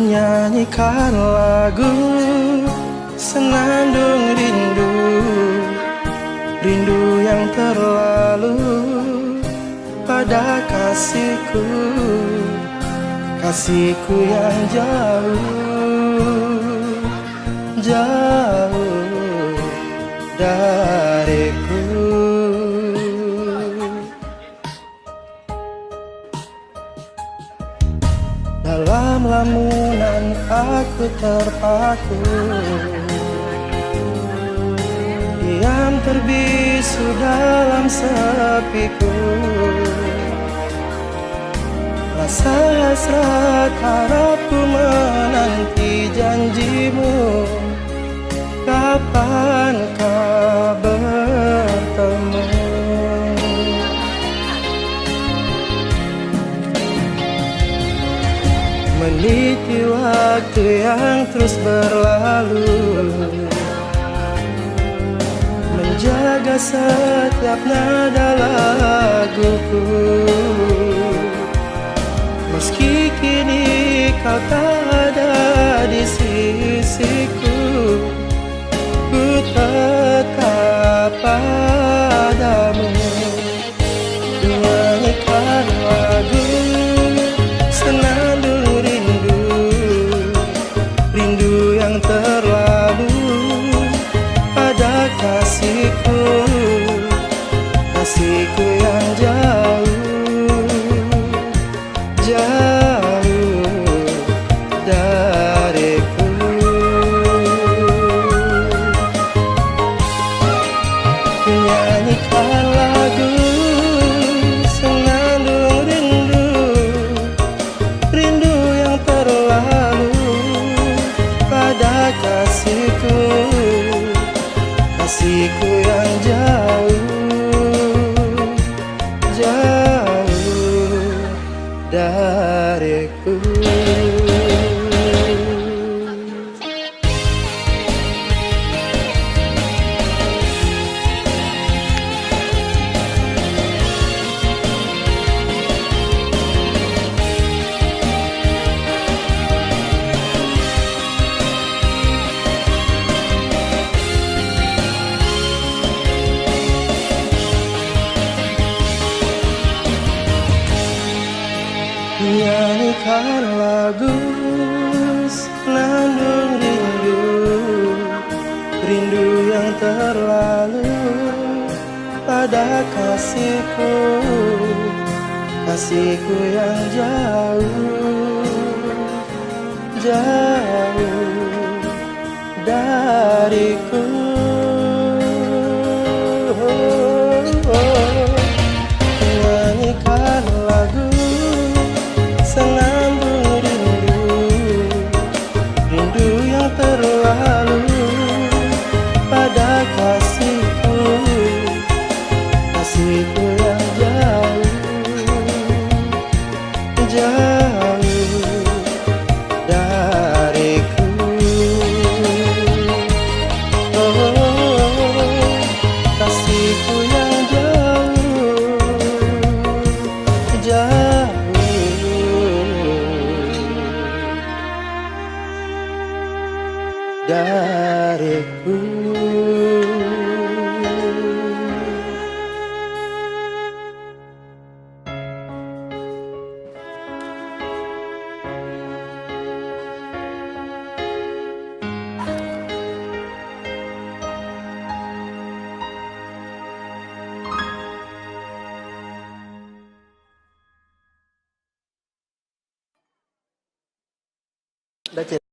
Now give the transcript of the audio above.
Nyanyikan lagu senandung rindu, rindu yang terlalu pada kasihku, kasihku yang jauh, jauh dariku. Dalam lamunan aku terpaku, diam terbisu dalam sepiku. Rasa hasrat harapku menanti janjimu, kapankah bertemu. Meniti waktu yang terus berlalu, menjaga setiap nada laguku. Meski kini kau tak ada di sisiku, ku tetap padamu. Nyanyikan lagu senandung rindu, rindu yang terlalu pada kasihku, kasihku yang jauh, jauh dariku. Nyanyikan lagu senandung rindu, rindu yang terlalu pada kasihku, kasihku yang jauh, jauh dariku. Nyanyikan lagu senandung rindu, rindu yang terlalu pada kasihku, kasihku yang jauh, jauh dariku. Nyanyikan lagu senandung rindu, rindu yang terlalu pada kasihku, kasihku yang jauh, jauh dariku. Oh, kasihku yang jauh, jauh dariku. Udah, Cid.